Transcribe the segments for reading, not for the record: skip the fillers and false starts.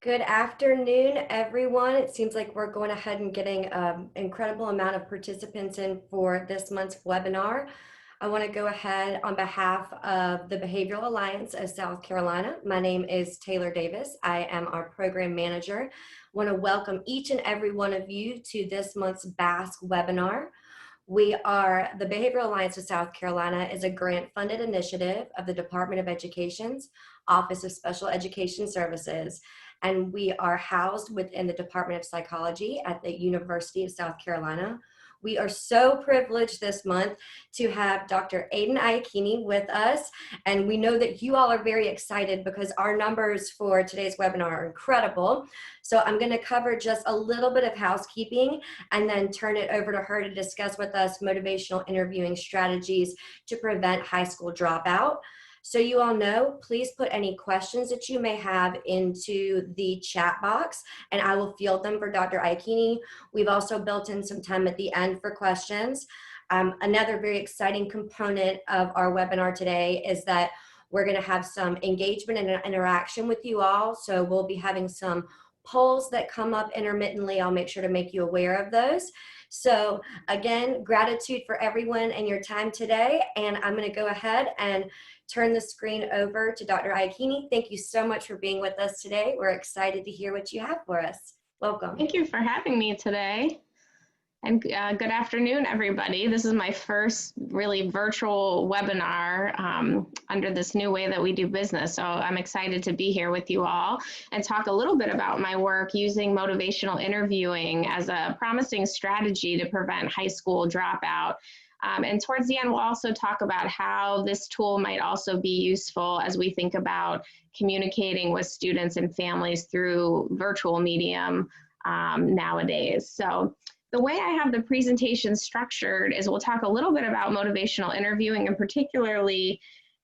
Good afternoon, everyone. It seems like we're going ahead and getting an incredible amount of participants in for this month's webinar. I want to go ahead on behalf of the Behavioral Alliance of South Carolina. My name is Taylor Davis. I am our program manager. I want to welcome each and every one of you to this month's BASC webinar. We are, the Behavioral Alliance of South Carolina is a grant-funded initiative of the Department of Education's Office of Special Education Services, and we are housed within the Department of Psychology at the University of South Carolina. We are so privileged this month to have Dr. Aidyn Iachini with us, and we know that you all are very excited because our numbers for today's webinar are incredible. So I'm going to cover just a little bit of housekeeping and then turn it over to her to discuss with us motivational interviewing strategies to prevent high school dropout. So you all know, please put any questions that you may have into the chat box and I will field them for Dr. Iachini. We've also built in some time at the end for questions. Another very exciting component of our webinar today is that we're going to have some engagement and interaction with you all. So we'll be having some polls that come up intermittently. I'll make sure to make you aware of those. So again, gratitude for everyone and your time today. And I'm going to go ahead and turn the screen over to Dr. Iachini. Thank you so much for being with us today. We're excited to hear what you have for us. Welcome. Thank you for having me today. And good afternoon, everybody. This is my first really virtual webinar under this new way that we do business. So I'm excited to be here with you all and talk a little bit about my work using motivational interviewing as a promising strategy to prevent high school dropout. And towards the end, we'll also talk about how this tool might also be useful as we think about communicating with students and families through virtual medium nowadays. So the way I have the presentation structured is we'll talk a little bit about motivational interviewing and particularly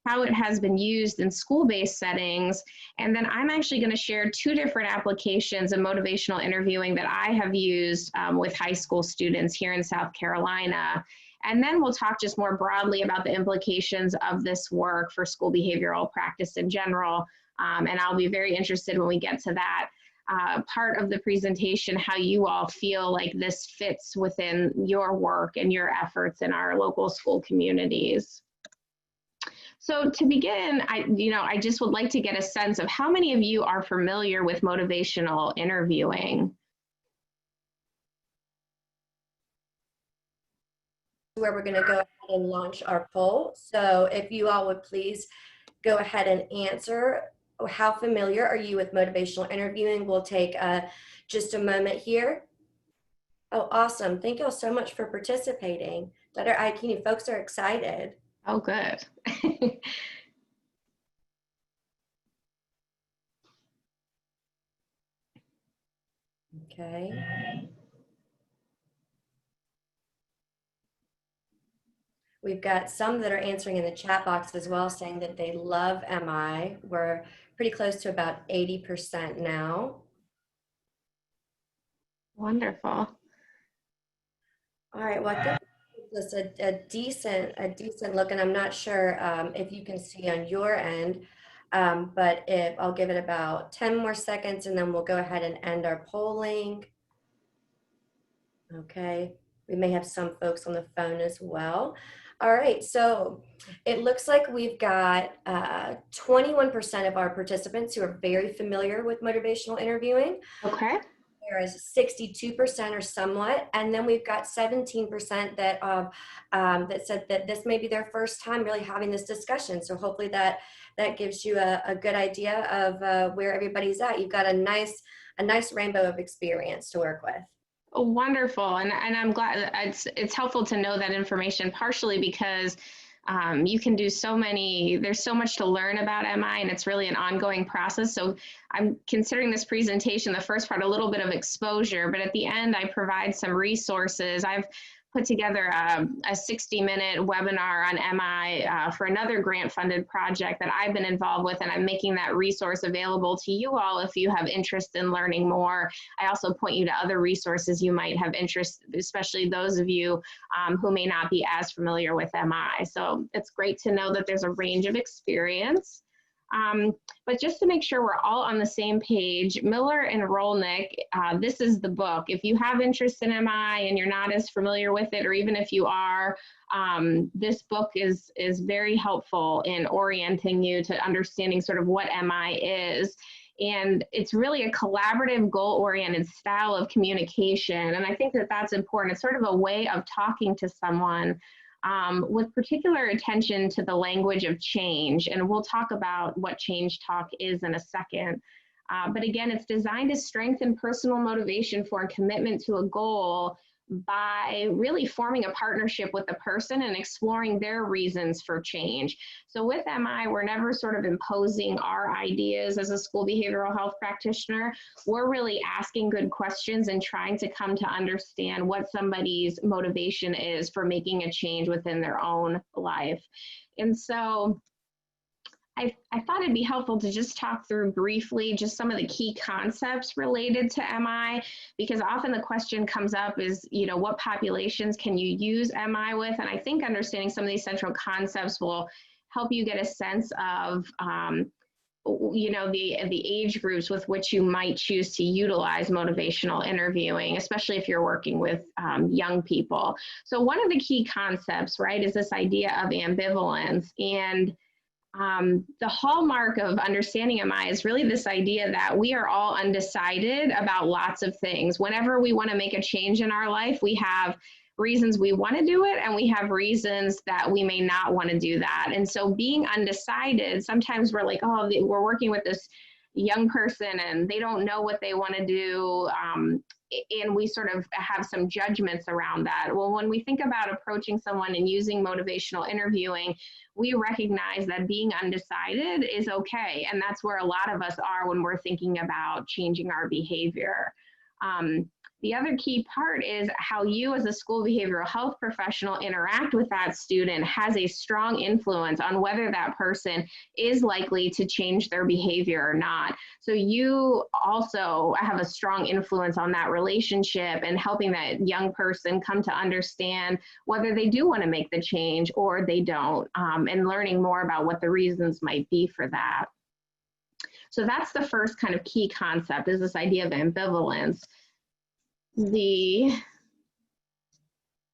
how it has been used in school-based settings. And then I'm actually going to share two different applications of motivational interviewing that I have used with high school students here in South Carolina. And then we'll talk just more broadly about the implications of this work for school behavioral practice in general. And I'll be very interested when we get to that part of the presentation, how you all feel like this fits within your work and your efforts in our local school communities. So to begin, I just would like to get a sense of how many of you are familiar with motivational interviewing. Where we're going to go ahead and launch our poll. So if you all would please go ahead and answer, how familiar are you with motivational interviewing? We'll take just a moment here. Oh, awesome. Thank you all so much for participating. Dr. Iachini, folks are excited. Oh, good. Okay. We've got some that are answering in the chat box as well, saying that they love MI. We're pretty close to about 80% now. Wonderful. All right, well, I think this is a decent look, and I'm not sure if you can see on your end, but I'll give it about 10 more seconds, and then we'll go ahead and end our polling. Okay, we may have some folks on the phone as well. All right, so it looks like we've got 21% of our participants who are very familiar with motivational interviewing. Okay. There is 62% or somewhat, and then we've got 17% that said that this may be their first time really having this discussion. So hopefully that gives you a good idea of where everybody's at. You've got a nice rainbow of experience to work with. Oh, wonderful. And I'm glad it's helpful to know that information, partially because you can do there's so much to learn about MI, and it's really an ongoing process. So I'm considering this presentation, the first part, a little bit of exposure, but at the end I provide some resources. I've put together a 60-minute webinar on MI for another grant-funded project that I've been involved with, and I'm making that resource available to you all if you have interest in learning more. I also point you to other resources you might have interest, especially those of you who may not be as familiar with MI. So it's great to know that there's a range of experience. But just to make sure we're all on the same page, Miller and Rolnick, this is the book. If you have interest in MI and you're not as familiar with it, or even if you are, this book is very helpful in orienting you to understanding sort of what MI is. And it's really a collaborative, goal-oriented style of communication. And I think that that's important. It's sort of a way of talking to someone with particular attention to the language of change. And we'll talk about what change talk is in a second. But again, it's designed to strengthen personal motivation for a commitment to a goal by really forming a partnership with the person and exploring their reasons for change. So with MI, we're never sort of imposing our ideas as a school behavioral health practitioner. We're really asking good questions and trying to come to understand what somebody's motivation is for making a change within their own life. And so I thought it'd be helpful to just talk through briefly just some of the key concepts related to MI, because often the question comes up is, you know, what populations can you use MI with? And I think understanding some of these central concepts will help you get a sense of, you know, the age groups with which you might choose to utilize motivational interviewing, especially if you're working with young people. So one of the key concepts, right, is this idea of ambivalence. And the hallmark of understanding MI is really this idea that we are all undecided about lots of things. Whenever we want to make a change in our life, we have reasons we want to do it, and we have reasons that we may not want to do that. And so being undecided, sometimes we're like, oh, we're working with this young person and they don't know what they want to do. And we sort of have some judgments around that. Well, when we think about approaching someone and using motivational interviewing, we recognize that being undecided is okay. And that's where a lot of us are when we're thinking about changing our behavior. The other key part is how you as a school behavioral health professional interact with that student has a strong influence on whether that person is likely to change their behavior or not. So you also have a strong influence on that relationship and helping that young person come to understand whether they do want to make the change or they don't, and learning more about what the reasons might be for that. So that's the first kind of key concept, is this idea of ambivalence. The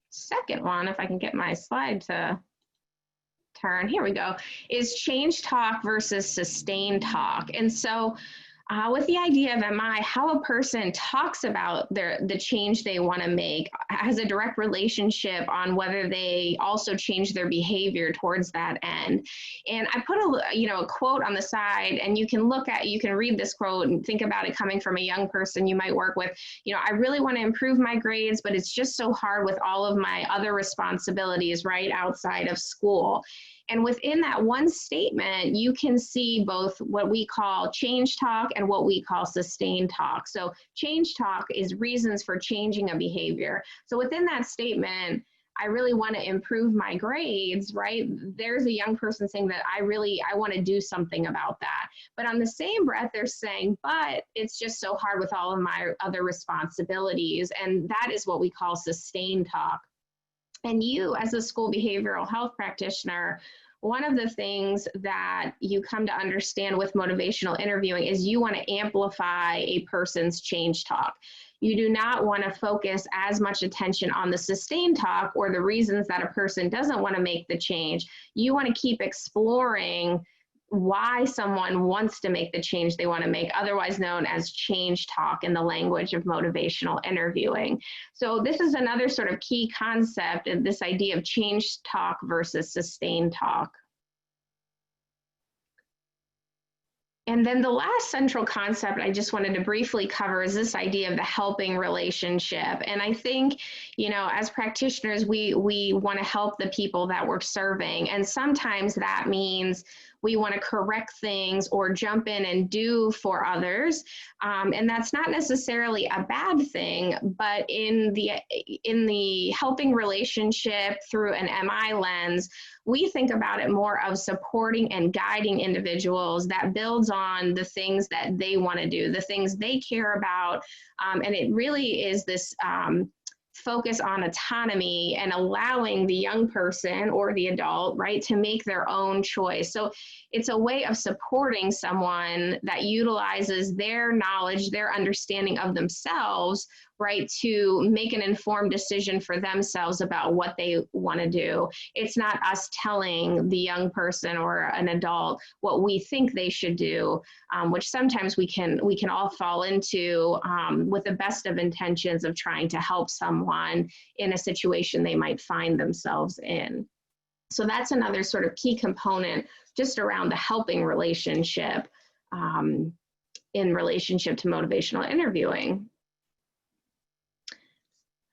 second one, if I can get my slide to turn, here we go, is change talk versus sustain talk. And so with the idea of MI, how a person talks about the change they want to make has a direct relationship on whether they also change their behavior towards that end. And I put a quote on the side, and you can read this quote and think about it coming from a young person you might work with. You know, I really want to improve my grades, but it's just so hard with all of my other responsibilities right outside of school. And within that one statement, you can see both what we call change talk and what we call sustain talk. So change talk is reasons for changing a behavior. So within that statement, I really want to improve my grades, right? There's a young person saying that I want to do something about that. But on the same breath, they're saying, but it's just so hard with all of my other responsibilities. And that is what we call sustain talk. And you, as a school behavioral health practitioner, one of the things that you come to understand with motivational interviewing is you want to amplify a person's change talk. You do not want to focus as much attention on the sustain talk or the reasons that a person doesn't want to make the change. You want to keep exploring why someone wants to make the change they want to make, otherwise known as change talk in the language of motivational interviewing. So this is another sort of key concept of this idea of change talk versus sustain talk. And then the last central concept I just wanted to briefly cover is this idea of the helping relationship. And I think, you know, as practitioners, we want to help the people that we're serving. And sometimes that means we want to correct things or jump in and do for others. And that's not necessarily a bad thing, but in the helping relationship through an MI lens, we think about it more of supporting and guiding individuals that builds on the things that they want to do, the things they care about. And it really is this focus on autonomy and allowing the young person or the adult, right, to make their own choice. So it's a way of supporting someone that utilizes their knowledge, their understanding of themselves, right, to make an informed decision for themselves about what they want to do. It's not us telling the young person or an adult what we think they should do, which sometimes we can all fall into with the best of intentions of trying to help someone in a situation they might find themselves in. So that's another sort of key component just around the helping relationship in relationship to motivational interviewing.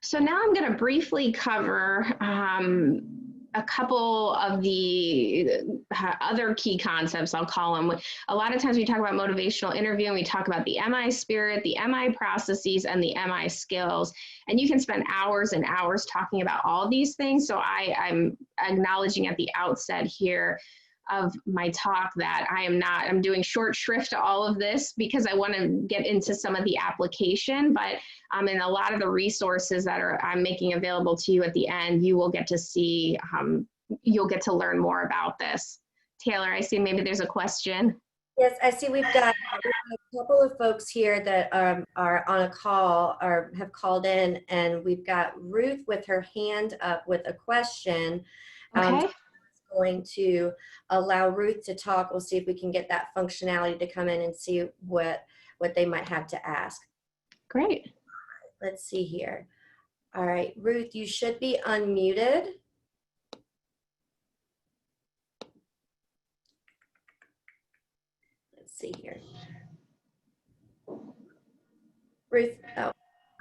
So now I'm going to briefly cover a couple of the other key concepts, I'll call them. A lot of times we talk about motivational interviewing, we talk about the MI spirit, the MI processes, and the MI skills. And you can spend hours and hours talking about all these things. So I'm acknowledging at the outset here of my talk that I'm doing short shrift to all of this because I want to get into some of the application, but in a lot of the resources that I'm making available to you at the end, you will get to see, you'll get to learn more about this. Taylor, I see maybe there's a question. Yes, I see we've got a couple of folks here that are on a call or have called in, and we've got Ruth with her hand up with a question. Okay. Going to allow Ruth to talk. We'll see if we can get that functionality to come in and see what they might have to ask. Great. Let's see here. All right, Ruth, you should be unmuted. Let's see here. Ruth, oh,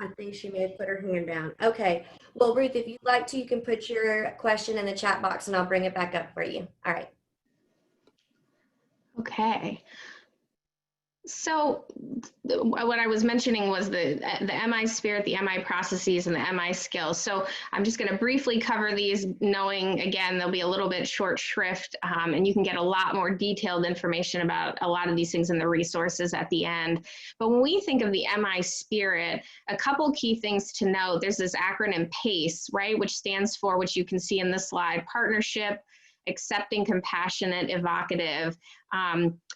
I think she may have put her hand down. Okay. Well, Ruth, if you'd like to, you can put your question in the chat box and I'll bring it back up for you. All right. Okay. So what I was mentioning was the MI spirit, the MI processes, and the MI skills. So I'm just going to briefly cover these, knowing, again, they'll be a little bit short shrift, and you can get a lot more detailed information about a lot of these things in the resources at the end. But when we think of the MI spirit, a couple key things to note. There's this acronym PACE, right, which stands for, which you can see in this slide, partnership, accepting, compassionate, evocative.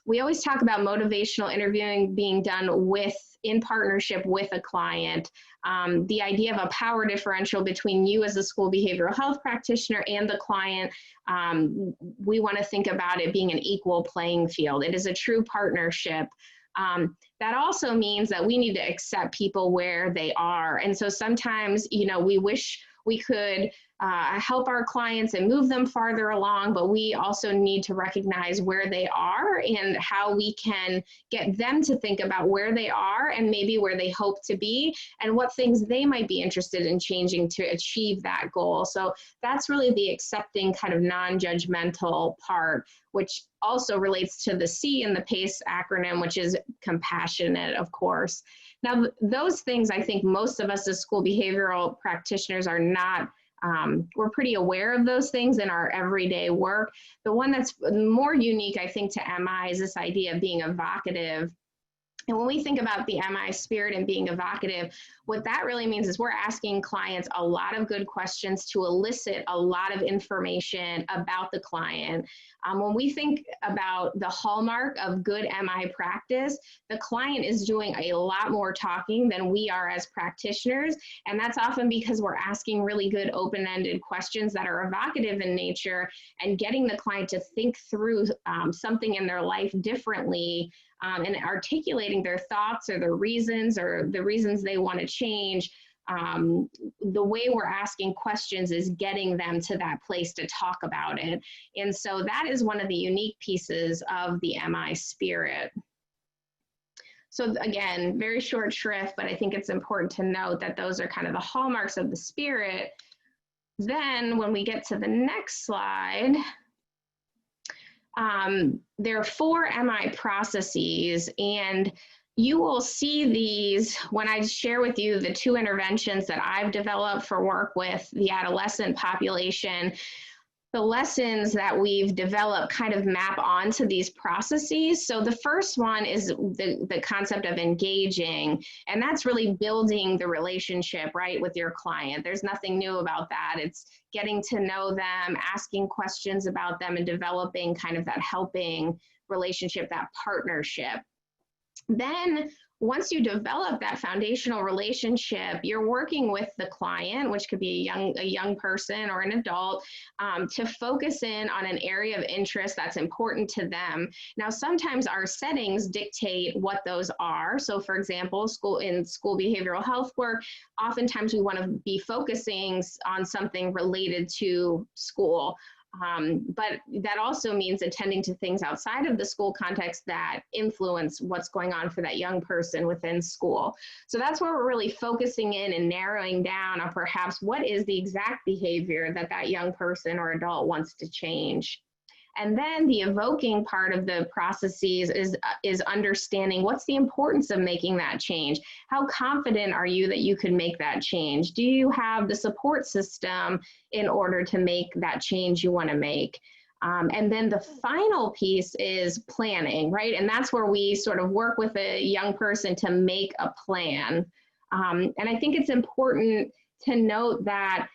We always talk about motivational interviewing being done in partnership with a client. The idea of a power differential between you as a school behavioral health practitioner and the client, we want to think about it being an equal playing field. It is a true partnership. That also means that we need to accept people where they are. And so sometimes, we wish we could help our clients and move them farther along, but we also need to recognize where they are and how we can get them to think about where they are and maybe where they hope to be and what things they might be interested in changing to achieve that goal. So that's really the accepting kind of non-judgmental part, which also relates to the C in the PACE acronym, which is compassionate, of course. Now, those things, I think most of us as school behavioral practitioners are not, we're pretty aware of those things in our everyday work. The one that's more unique, I think, to MI is this idea of being evocative. And when we think about the MI spirit and being evocative, what that really means is we're asking clients a lot of good questions to elicit a lot of information about the client. When we think about the hallmark of good MI practice, the client is doing a lot more talking than we are as practitioners. And that's often because we're asking really good open-ended questions that are evocative in nature and getting the client to think through something in their life differently, and articulating their thoughts or their reasons or the reasons they want to change. The way we're asking questions is getting them to that place to talk about it. And so that is one of the unique pieces of the MI spirit. So again, very short shrift, but I think it's important to note that those are kind of the hallmarks of the spirit. Then when we get to the next slide, there are 4 MI processes, and you will see these when I share with you the 2 interventions that I've developed for work with the adolescent population. the lessons that we've developed kind of map onto these processes. So the first one is the concept of engaging, and that's really building the relationship, right, with your client. There's nothing new about that. It's getting to know them, asking questions about them, and developing kind of that helping relationship, that partnership. Then once you develop that foundational relationship, you're working with the client, which could be a young person or an adult, to focus in on an area of interest that's important to them. Now, sometimes our settings dictate what those are. So for example, school behavioral health work, oftentimes we want to be focusing on something related to school. But that also means attending to things outside of the school context that influence what's going on for that young person within school. So that's where we're really focusing in and narrowing down on perhaps what is the exact behavior that that young person or adult wants to change. And then the evoking part of the processes is understanding what's the importance of making that change. How confident are you that you can make that change? Do you have the support system in order to make that change you want to make? And then the final piece is planning, right? And that's where we sort of work with a young person to make a plan. And I think it's important to note that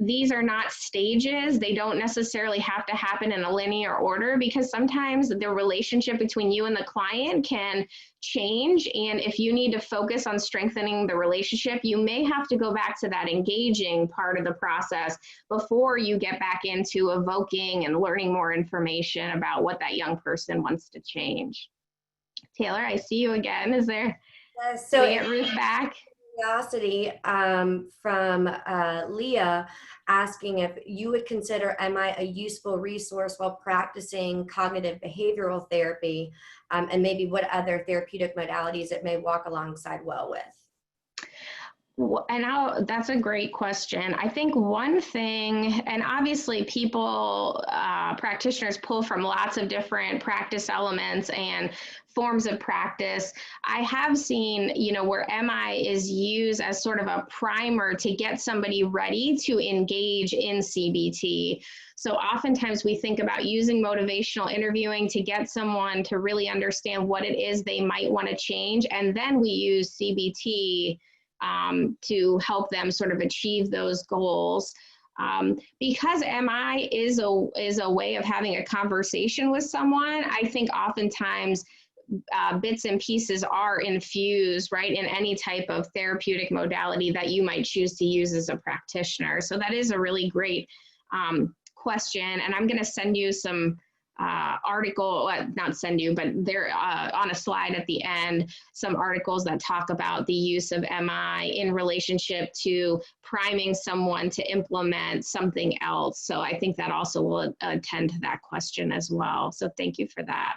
these are not stages. They don't necessarily have to happen in a linear order, because sometimes the relationship between you and the client can change. And if you need to focus on strengthening the relationship, you may have to go back to that engaging part of the process before you get back into evoking and learning more information about what that young person wants to change. Taylor, I see you again. Is there, So we get Ruth back? Curiosity from Leah asking if you would consider MI a useful resource while practicing cognitive behavioral therapy, and maybe what other therapeutic modalities it may walk alongside well with. And that's a great question. I think one thing, and obviously people, practitioners pull from lots of different practice elements and forms of practice. I have seen, where MI is used as sort of a primer to get somebody ready to engage in CBT. So oftentimes we think about using motivational interviewing to get someone to really understand what it is they might want to change. And then we use CBT to help them sort of achieve those goals. Because MI is a way of having a conversation with someone, I think oftentimes bits and pieces are infused, right, in any type of therapeutic modality that you might choose to use as a practitioner. So that is a really great question, and I'm going to send you some article, not send you, but they're on a slide at the end, some articles that talk about the use of MI in relationship to priming someone to implement something else. So I think that also will attend to that question as well. So thank you for that.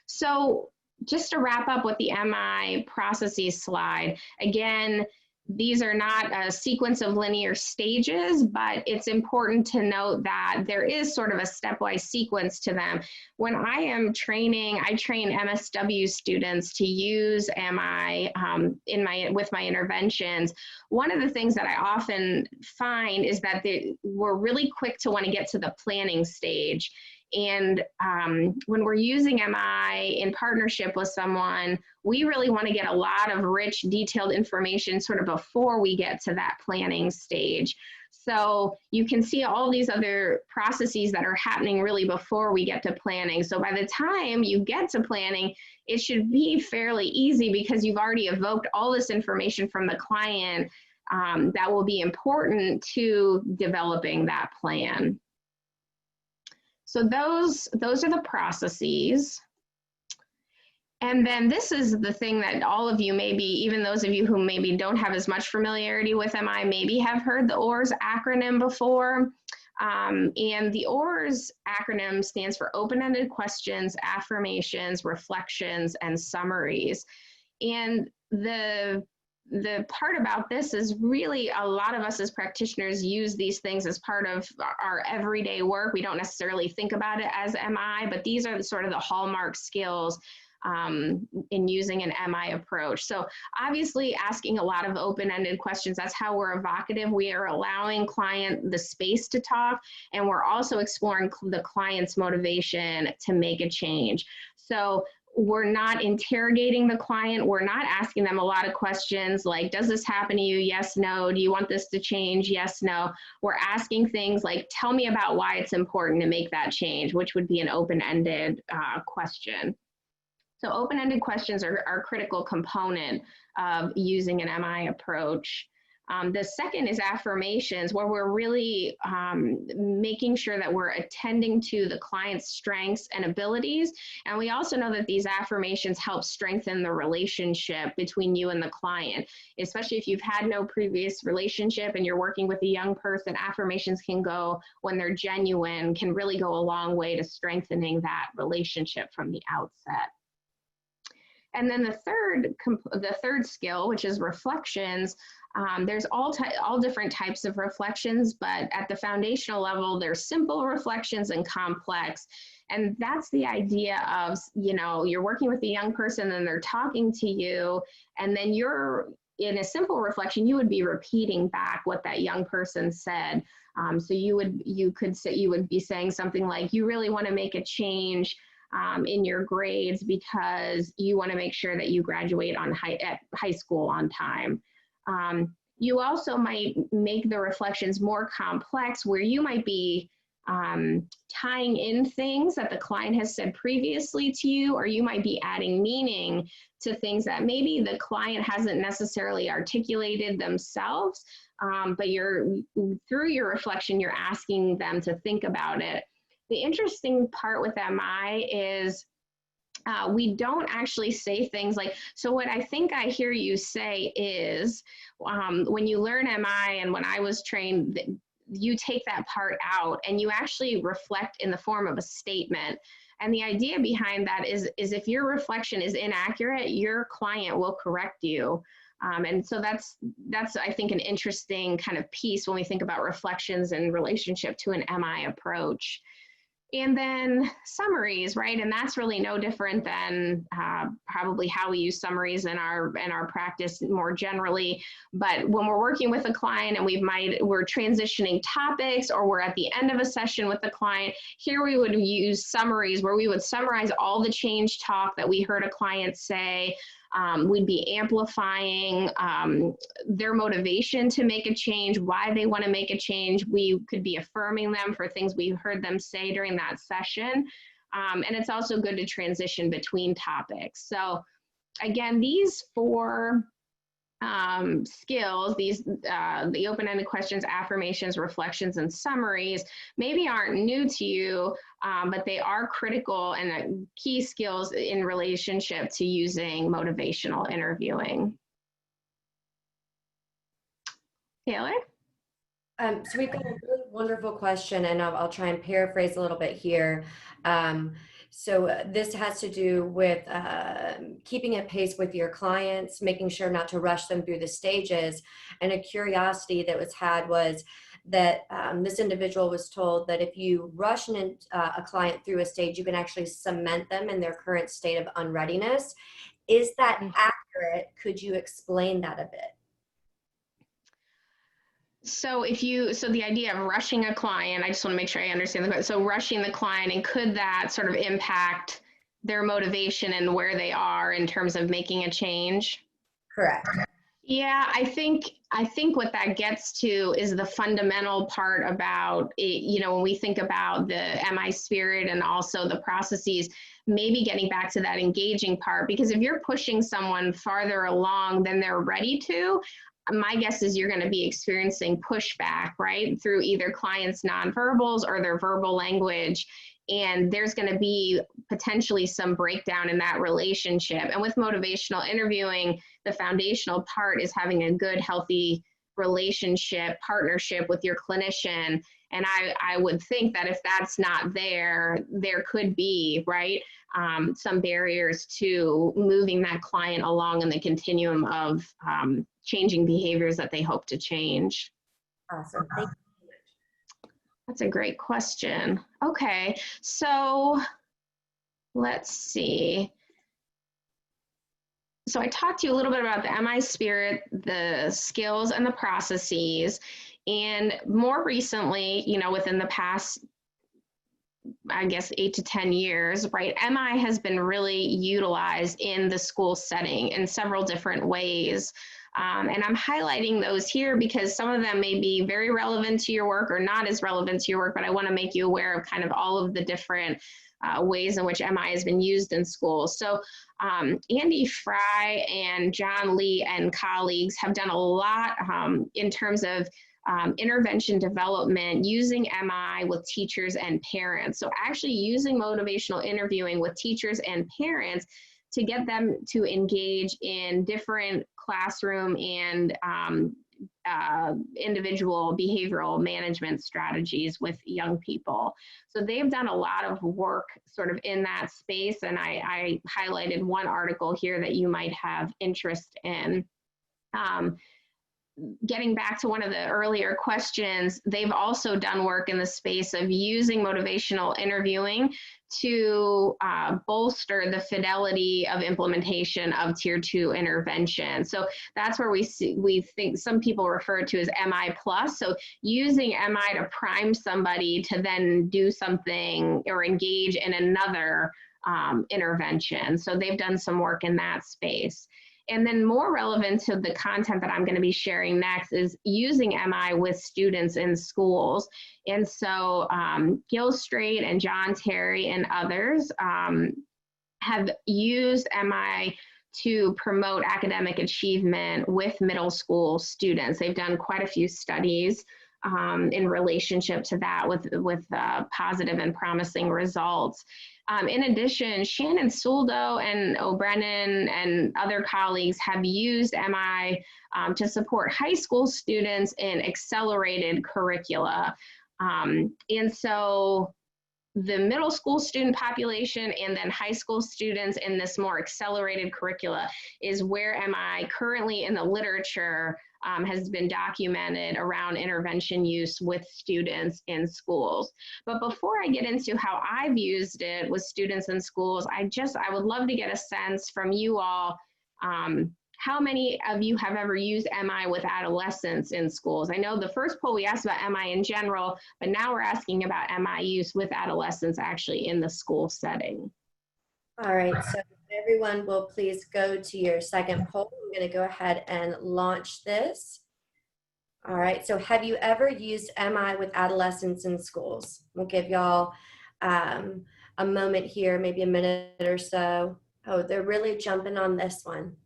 So just to wrap up with the MI processes slide, again, these are not a sequence of linear stages, but it's important to note that there is sort of a stepwise sequence to them. When I am training, I train MSW students to use MI with my interventions. One of the things that I often find is that we're really quick to want to get to the planning stage. And when we're using MI in partnership with someone, we really want to get a lot of rich, detailed information sort of before we get to that planning stage. So you can see all these other processes that are happening really before we get to planning. So by the time you get to planning, it should be fairly easy because you've already evoked all this information from the client that will be important to developing that plan. So those are the processes. And then this is the thing that all of you maybe, even those of you who maybe don't have as much familiarity with MI, maybe have heard the OARS acronym before. And the OARS acronym stands for open-ended questions, affirmations, reflections, and summaries. And the part about this is really a lot of us as practitioners use these things as part of our everyday work. We don't necessarily think about it as MI, but these are sort of the hallmark skills in using an MI approach. So obviously asking a lot of open-ended questions, that's how we're evocative. We are allowing client the space to talk, and we're also exploring the client's motivation to make a change. So we're not interrogating the client. We're not asking them a lot of questions like, does this happen to you? Yes, no. Do you want this to change? Yes, no. We're asking things like, tell me about why it's important to make that change, which would be an open-ended question. So open-ended questions are a critical component of using an MI approach. The second is affirmations, where we're really making sure that we're attending to the client's strengths and abilities. And we also know that these affirmations help strengthen the relationship between you and the client, especially if you've had no previous relationship and you're working with a young person. Affirmations can go, when they're genuine, can really go a long way to strengthening that relationship from the outset. And then the third skill, which is reflections, there's all different types of reflections, but at the foundational level, there's simple reflections and complex. And that's the idea of, you're working with a young person and they're talking to you, and then you're in a simple reflection, you would be repeating back what that young person said. So you would be saying something like, you really want to make a change in your grades because you want to make sure that you graduate at high school on time. You also might make the reflections more complex, where you might be tying in things that the client has said previously to you, or you might be adding meaning to things that maybe the client hasn't necessarily articulated themselves, but through your reflection, you're asking them to think about it. The interesting part with MI is we don't actually say things like, so what I think I hear you say is, when you learn MI and when I was trained, you take that part out and you actually reflect in the form of a statement. And the idea behind that is if your reflection is inaccurate, your client will correct you. And so that's, I think, an interesting kind of piece when we think about reflections in relationship to an MI approach. And then summaries, right? And that's really no different than probably how we use summaries in our practice more generally. But when we're working with a client and we're transitioning topics, or we're at the end of a session with the client, here we would use summaries where we would summarize all the change talk that we heard a client say. We'd be amplifying their motivation to make a change, why they want to make a change. We could be affirming them for things we heard them say during that session. And it's also good to transition between topics. So again, these four skills, the open-ended questions, affirmations, reflections, and summaries, maybe aren't new to you, but they are critical and key skills in relationship to using motivational interviewing. Taylor? So we've got a really wonderful question, and I'll try and paraphrase a little bit here. So this has to do with keeping at pace with your clients, making sure not to rush them through the stages. And a curiosity that was had was that this individual was told that if you rush a client through a stage, you can actually cement them in their current state of unreadiness. Is that accurate? Could you explain that a bit? So the idea of rushing a client, I just want to make sure I understand the question. So rushing the client, and could that sort of impact their motivation and where they are in terms of making a change? Correct. Yeah, I think what that gets to is the fundamental part about it, when we think about the MI spirit and also the processes, maybe getting back to that engaging part, because if you're pushing someone farther along than they're ready to, my guess is you're going to be experiencing pushback, right, through either clients' nonverbals or their verbal language. And there's going to be potentially some breakdown in that relationship. And with motivational interviewing, the foundational part is having a good, healthy relationship, partnership with your clinician. And I would think that if that's not there, there could be, right, some barriers to moving that client along in the continuum of changing behaviors that they hope to change. Awesome. Thank you. That's a great question. Okay, so let's see. So I talked to you a little bit about the MI spirit, the skills and the processes, and more recently, within the past, I guess, 8 to 10 years, right, MI has been really utilized in the school setting in several different ways. And I'm highlighting those here because some of them may be very relevant to your work or not as relevant to your work, but I want to make you aware of kind of all of the different ways in which MI has been used in schools. So Andy Fry and John Lee and colleagues have done a lot in terms of intervention development using MI with teachers and parents. So actually using motivational interviewing with teachers and parents to get them to engage in different classroom and individual behavioral management strategies with young people. So they've done a lot of work sort of in that space, and I highlighted one article here that you might have interest in. Getting back to one of the earlier questions, they've also done work in the space of using motivational interviewing to bolster the fidelity of implementation of Tier 2 intervention. So that's where we think some people refer to as MI plus. So using MI to prime somebody to then do something or engage in another intervention. So they've done some work in that space. And then more relevant to the content that I'm going to be sharing next is using MI with students in schools. And so Gil Strait and John Terry and others have used MI to promote academic achievement with middle school students. They've done quite a few studies in relationship to that with positive and promising results. In addition, Shannon Suldo and O'Brennan and other colleagues have used MI to support high school students in accelerated curricula. And so the middle school student population and then high school students in this more accelerated curricula is where MI currently in the literature has been documented around intervention use with students in schools. But before I get into how I've used it with students in schools, I would love to get a sense from you all, how many of you have ever used MI with adolescents in schools? I know the first poll we asked about MI in general, but now we're asking about MI use with adolescents actually in the school setting. All right, so everyone will please go to your second poll. I'm going to go ahead and launch this. All right, so have you ever used MI with adolescents in schools? We'll give y'all a moment here, maybe a minute or so. Oh, they're really jumping on this one.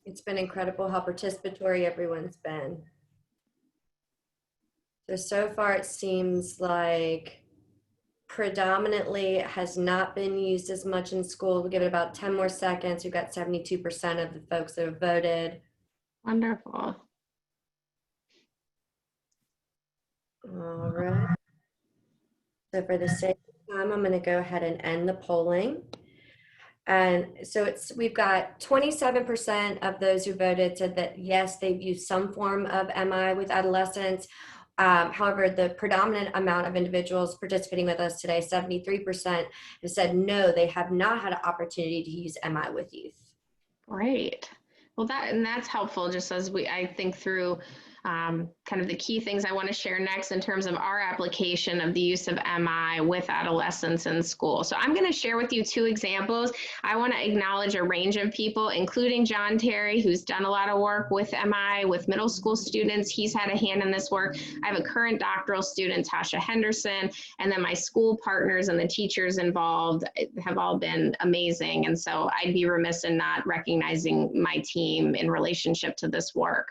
It's been incredible how participatory everyone's been. So far it seems like predominantly it has not been used as much in school. We'll give it about 10 more seconds. We've got 72% of the folks that have voted. Wonderful. All right. So for the sake of time, I'm going to go ahead and end the polling. And so we've got 27% of those who voted said that yes, they've used some form of MI with adolescents. However, the predominant amount of individuals participating with us today, 73%, have said no, they have not had an opportunity to use MI with youth. Great. Well, that's helpful just as I think through kind of the key things I want to share next in terms of our application of the use of MI with adolescents in school. So I'm going to share with you two examples. I want to acknowledge a range of people, including John Terry, who's done a lot of work with MI with middle school students. He's had a hand in this work. I have a current doctoral student, Tasha Henderson, and then my school partners and the teachers involved have all been amazing. And so I'd be remiss in not recognizing my team in relationship to this work.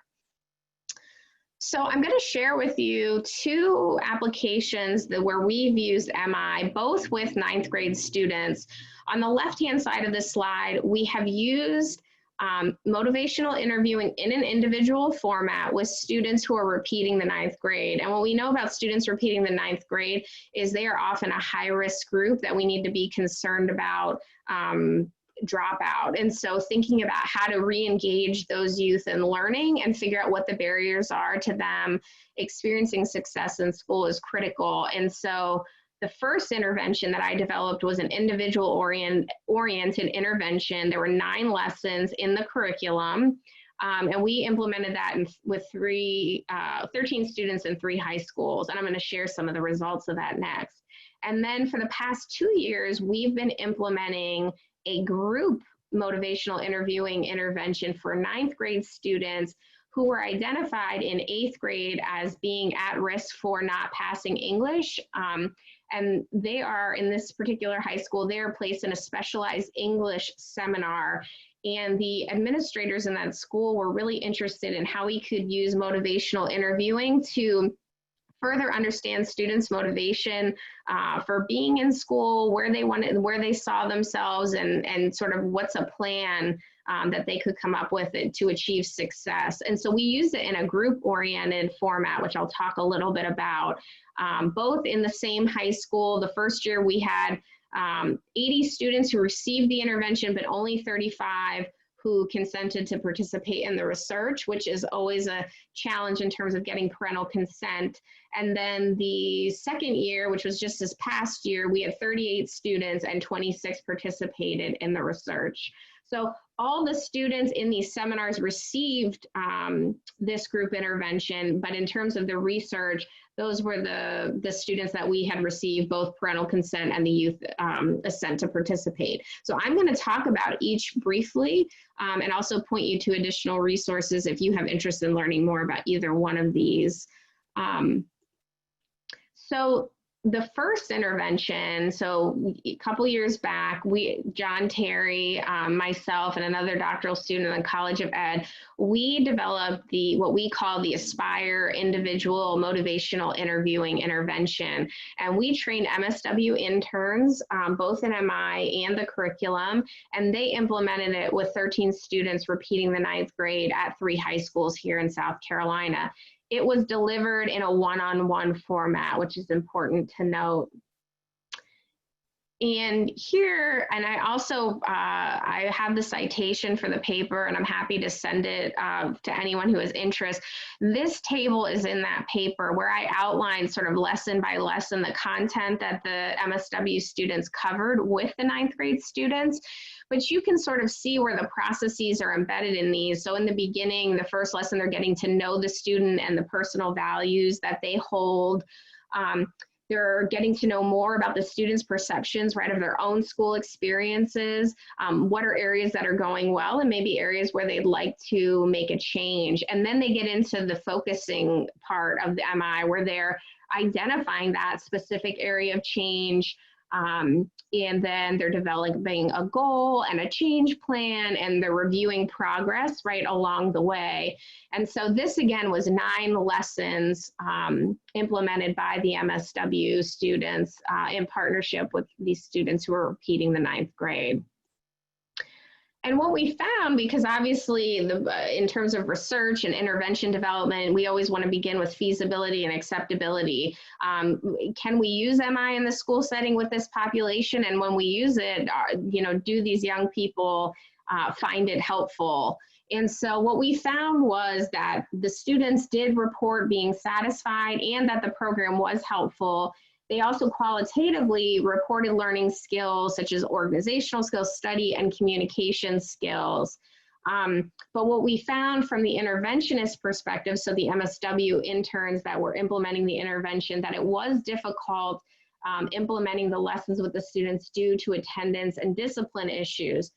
So I'm going to share with you two applications where we've used MI, both with 9th grade students. On the left-hand side of this slide, we have used motivational interviewing in an individual format with students who are repeating the 9th grade. And what we know about students repeating the 9th grade is they are often a high-risk group that we need to be concerned about dropout. And so thinking about how to re-engage those youth in learning and figure out what the barriers are to them experiencing success in school is critical. And so The first intervention that I developed was an individual-oriented intervention. There were 9 lessons in the curriculum, and we implemented that with 13 students in 3 high schools, and I'm going to share some of the results of that next. And then for the past 2 years, we've been implementing a group motivational interviewing intervention for 9th grade students who were identified in 8th grade as being at risk for not passing English. And they are, in this particular high school, they are placed in a specialized English seminar. And the administrators in that school were really interested in how we could use motivational interviewing to further understand students' motivation for being in school, where they saw themselves, and sort of what's a plan that they could come up with to achieve success. And so we use it in a group-oriented format, which I'll talk a little bit about. Both in the same high school, the first year we had 80 students who received the intervention, but only 35 who consented to participate in the research, which is always a challenge in terms of getting parental consent. And then the second year, which was just this past year, we had 38 students and 26 participated in the research. So all the students in these seminars received this group intervention, but in terms of the research, those were the students that we had received both parental consent and the youth assent to participate. So I'm going to talk about each briefly and also point you to additional resources if you have interest in learning more about either one of these. So the first intervention, so a couple years back, John Terry, myself, and another doctoral student in the College of Ed, we developed what we call the Aspire Individual Motivational Interviewing Intervention. And we trained MSW interns, both in MI and the curriculum, and they implemented it with 13 students repeating the 9th grade at 3 high schools here in South Carolina. It was delivered in a one-on-one format, which is important to note. And here, and I also, I have the citation for the paper, and I'm happy to send it to anyone who has interest. This table is in that paper where I outlined sort of lesson by lesson the content that the MSW students covered with the 9th grade students. But you can sort of see where the processes are embedded in these. So in the beginning, the first lesson, they're getting to know the student and the personal values that they hold. They're getting to know more about the students' perceptions, right, of their own school experiences, what are areas that are going well, and maybe areas where they'd like to make a change. And then they get into the focusing part of the MI, where they're identifying that specific area of change, and then they're developing a goal and a change plan, and they're reviewing progress right along the way. And so this, again, was 9 lessons implemented by the MSW students in partnership with these students who are repeating the 9th grade. And what we found, because obviously in terms of research and intervention development, we always want to begin with feasibility and acceptability. Can we use MI in the school setting with this population? And when we use it, do these young people find it helpful? And so what we found was that the students did report being satisfied and that the program was helpful. They also qualitatively reported learning skills such as organizational skills, study, and communication skills. But what we found from the interventionist perspective, so the MSW interns that were implementing the intervention, that it was difficult implementing the lessons with the students due to attendance and discipline issues.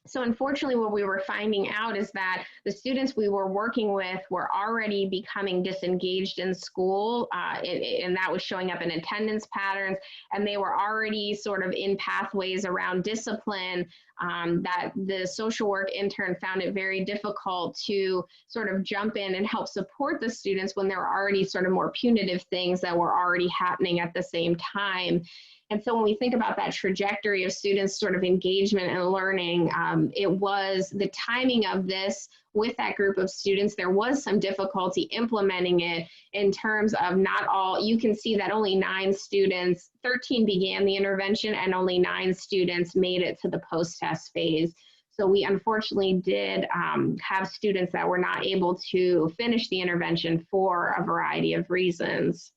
So unfortunately, what we were finding out is that the students we were working with were already becoming disengaged in school, and that was showing up in attendance patterns, and they were already sort of in pathways around discipline, that the social work intern found it very difficult to sort of jump in and help support the students when there were already sort of more punitive things that were already happening at the same time. And so when we think about that trajectory of students' sort of engagement and learning, it was the timing of this with that group of students, there was some difficulty implementing it in terms of not all, you can see that only 9 students, 13 began the intervention and only 9 students made it to the post-test phase. So we unfortunately did have students that were not able to finish the intervention for a variety of reasons.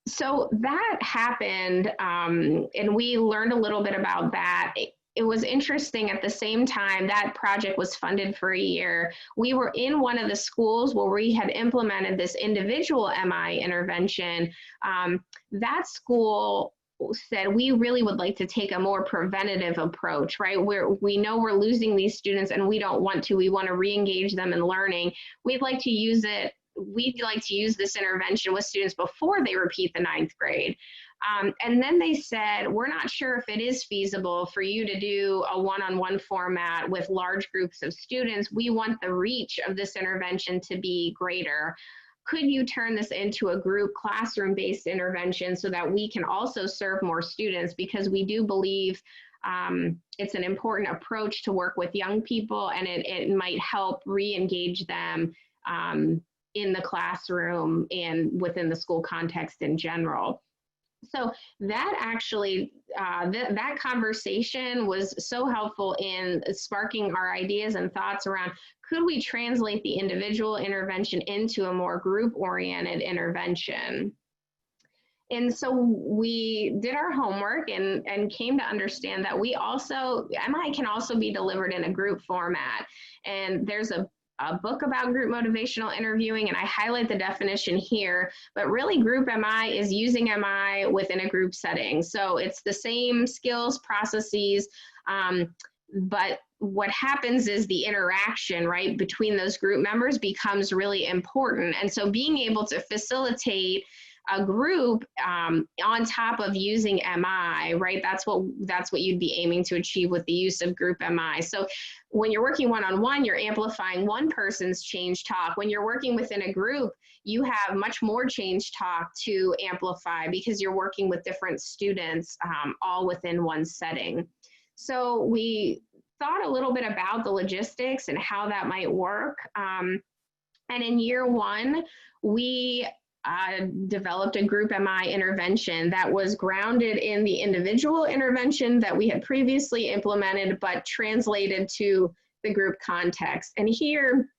So that happened, and we learned a little bit about that. It was interesting. At the same time, that project was funded for a year. We were in one of the schools where we had implemented this individual MI intervention. That school said, we really would like to take a more preventative approach, right? We know we're losing these students and we don't want to. We want to re-engage them in learning. We'd like to use this intervention with students before they repeat the 9th grade. And then they said, we're not sure if it is feasible for you to do a one-on-one format with large groups of students. We want the reach of this intervention to be greater. Could you turn this into a group classroom-based intervention so that we can also serve more students? Because we do believe it's an important approach to work with young people, and it might help re-engage them in the classroom and within the school context in general. So that actually, that conversation was so helpful in sparking our ideas and thoughts around, could we translate the individual intervention into a more group-oriented intervention? And so we did our homework and came to understand that MI can also be delivered in a group format. And there's a book about group motivational interviewing, and I highlight the definition here, but really group MI is using MI within a group setting. So it's the same skills, processes, but what happens is the interaction, right, between those group members becomes really important. And so being able to facilitate a group on top of using MI, right? That's what you'd be aiming to achieve with the use of group MI. So when you're working one-on-one, you're amplifying one person's change talk. When you're working within a group, you have much more change talk to amplify because you're working with different students all within one setting. So we thought a little bit about the logistics and how that might work. And in year one, we developed a group MI intervention that was grounded in the individual intervention that we had previously implemented, but translated to the group context. And here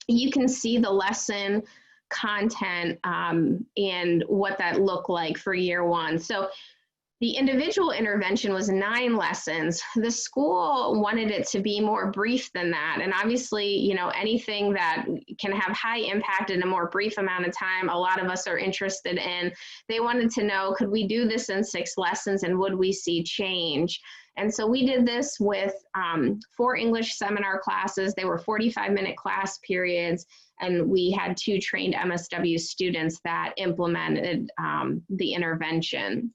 you can see the lesson content and what that looked like for year one. So the individual intervention was 9 lessons. The school wanted it to be more brief than that. And obviously, you know, anything that can have high impact in a more brief amount of time, a lot of us are interested in. They wanted to know, could we do this in 6 lessons and would we see change? And so we did this with 4 English seminar classes. They were 45-minute class periods, and we had 2 trained MSW students that implemented the intervention.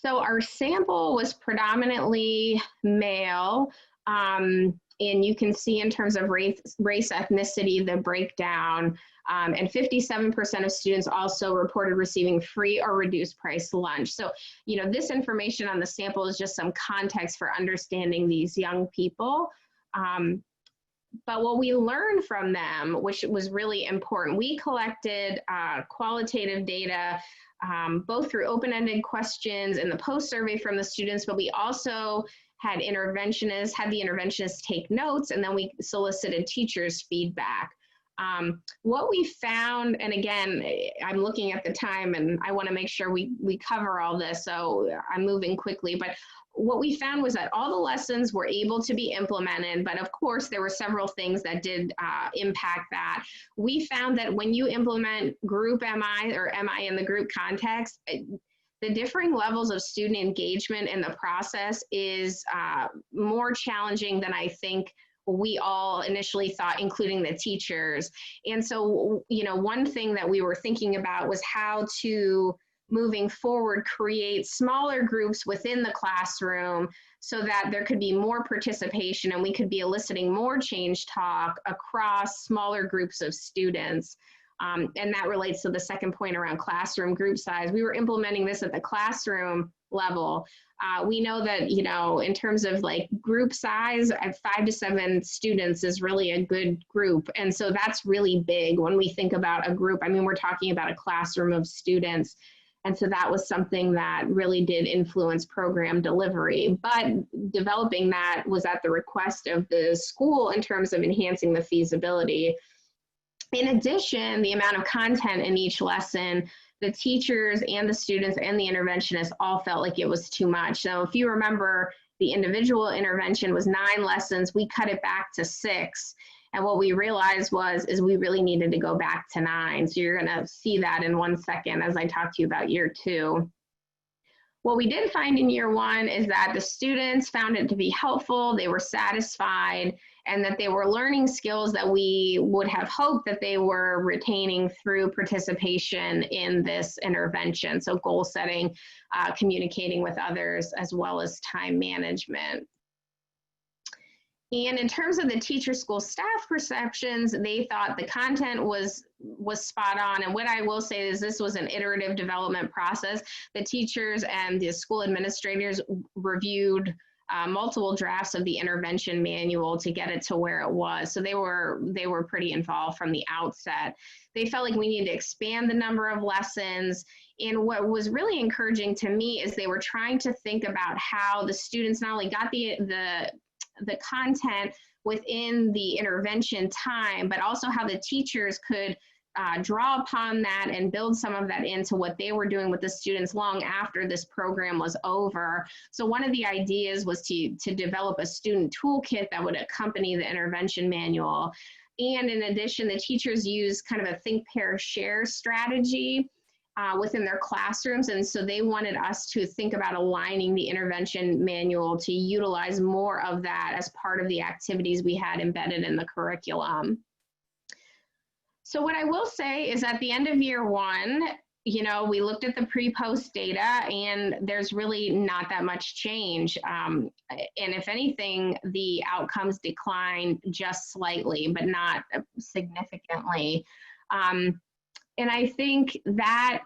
So our sample was predominantly male, and you can see in terms of race, ethnicity, the breakdown, and 57% of students also reported receiving free or reduced price lunch. So, you know, this information on the sample is just some context for understanding these young people. But what we learned from them, which was really important, we collected qualitative data both through open-ended questions and the post survey from the students, but we also had the interventionists take notes, and then we solicited teachers' feedback. What we found, and again, I'm looking at the time and I want to make sure we cover all this, so I'm moving quickly, but what we found was that all the lessons were able to be implemented, but of course there were several things that did impact that. We found that when you implement group MI or MI in the group context, the differing levels of student engagement in the process is more challenging than I think we all initially thought, including the teachers. And so, you know, one thing that we were thinking about was how to, moving forward, create smaller groups within the classroom so that there could be more participation and we could be eliciting more change talk across smaller groups of students. And that relates to the second point around classroom group size. We were implementing this at the classroom level. We know that, you know, in terms of like group size, 5 to 7 students is really a good group. And so that's really big when we think about a group. I mean, we're talking about a classroom of students. And so that was something that really did influence program delivery. But developing that was at the request of the school in terms of enhancing the feasibility. In addition, the amount of content in each lesson, the teachers and the students and the interventionists all felt like it was too much. So if you remember, the individual intervention was 9 lessons. We cut it back to 6. And what we realized is we really needed to go back to 9. So you're going to see that in 1 second as I talk to you about year 2. What we did find in year 1 is that the students found it to be helpful, they were satisfied, and that they were learning skills that we would have hoped that they were retaining through participation in this intervention. So goal setting, communicating with others, as well as time management. And in terms of the teacher, school, staff perceptions, they thought the content was spot on. And what I will say is this was an iterative development process. The teachers and the school administrators reviewed multiple drafts of the intervention manual to get it to where it was. So they were pretty involved from the outset. They felt like we needed to expand the number of lessons. And what was really encouraging to me is they were trying to think about how the students not only got the content within the intervention time, but also how the teachers could draw upon that and build some of that into what they were doing with the students long after this program was over. So one of the ideas was to develop a student toolkit that would accompany the intervention manual. And in addition, the teachers used kind of a think, pair, share strategy within their classrooms. And so they wanted us to think about aligning the intervention manual to utilize more of that as part of the activities we had embedded in the curriculum. So what I will say is at the end of year 1, we looked at the pre-post data and there's really not that much change. And if anything, the outcomes declined just slightly, but not significantly. And I think that,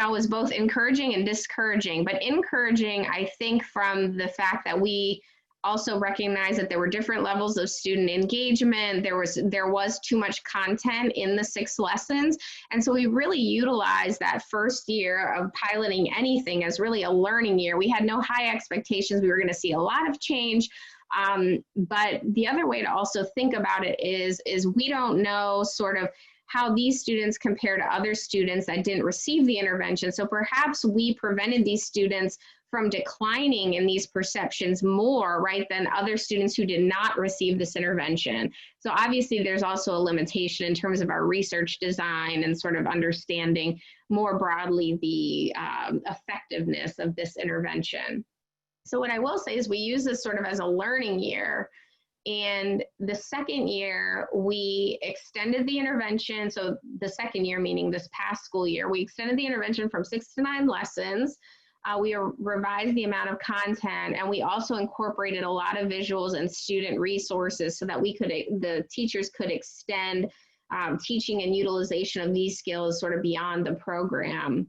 was both encouraging and discouraging, but encouraging, I think, from the fact that we also recognize that there were different levels of student engagement. There was too much content in the 6 lessons. And so we really utilized that first year of piloting anything as really a learning year. We had no high expectations. We were going to see a lot of change. But the other way to also think about it is we don't know sort of how these students compare to other students that didn't receive the intervention. So perhaps we prevented these students from declining in these perceptions more, right, than other students who did not receive this intervention. So obviously there's also a limitation in terms of our research design and sort of understanding more broadly the effectiveness of this intervention. So what I will say is we use this sort of as a learning year. And the second year, we extended the intervention. So the second year, meaning this past school year, we extended the intervention from 6 to 9 lessons. We revised the amount of content, and we also incorporated a lot of visuals and student resources so that the teachers could extend teaching and utilization of these skills sort of beyond the program.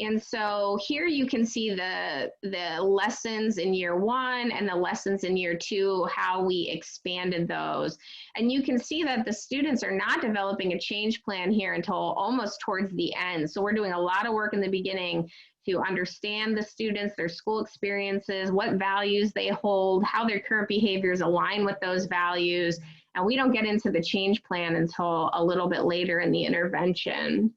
And so here you can see the lessons in year 1 and the lessons in year 2, how we expanded those. And you can see that the students are not developing a change plan here until almost towards the end. So we're doing a lot of work in the beginning to understand the students, their school experiences, what values they hold, how their current behaviors align with those values. And we don't get into the change plan until a little bit later in the intervention.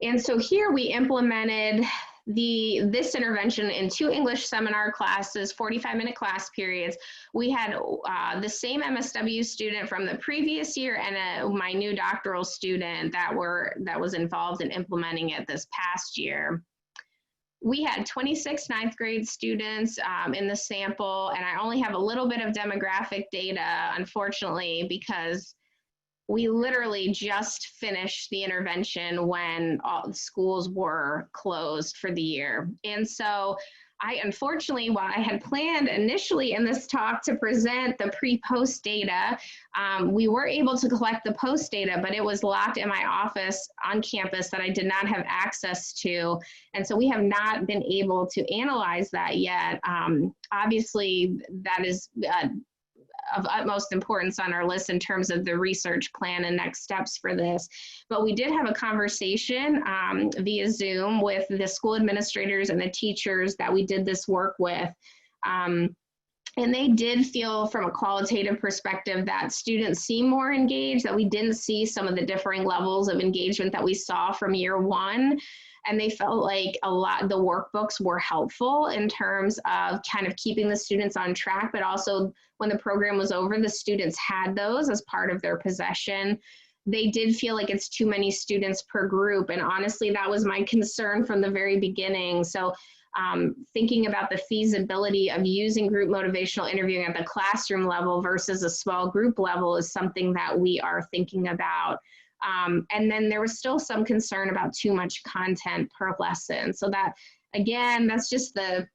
And so here we implemented this intervention in 2 English seminar classes, 45-minute class periods. We had the same MSW student from the previous year and my new doctoral student that was involved in implementing it this past year. We had 26 ninth grade students in the sample, and I only have a little bit of demographic data, unfortunately, because we literally just finished the intervention when all the schools were closed for the year. And so unfortunately, while I had planned initially in this talk to present the pre-post data, we were able to collect the post data, but it was locked in my office on campus that I did not have access to. And so we have not been able to analyze that yet. Obviously, that is of utmost importance on our list in terms of the research plan and next steps for this. But we did have a conversation via Zoom with the school administrators and the teachers that we did this work with. And they did feel from a qualitative perspective that students seem more engaged, that we didn't see some of the differing levels of engagement that we saw from year one. And they felt like a lot, the workbooks were helpful in terms of kind of keeping the students on track, but also when the program was over, the students had those as part of their possession. They did feel like it's too many students per group. And honestly, that was my concern from the very beginning. So thinking about the feasibility of using group motivational interviewing at the classroom level versus a small group level is something that we are thinking about. And then there was still some concern about too much content per lesson. So that, again, that's just the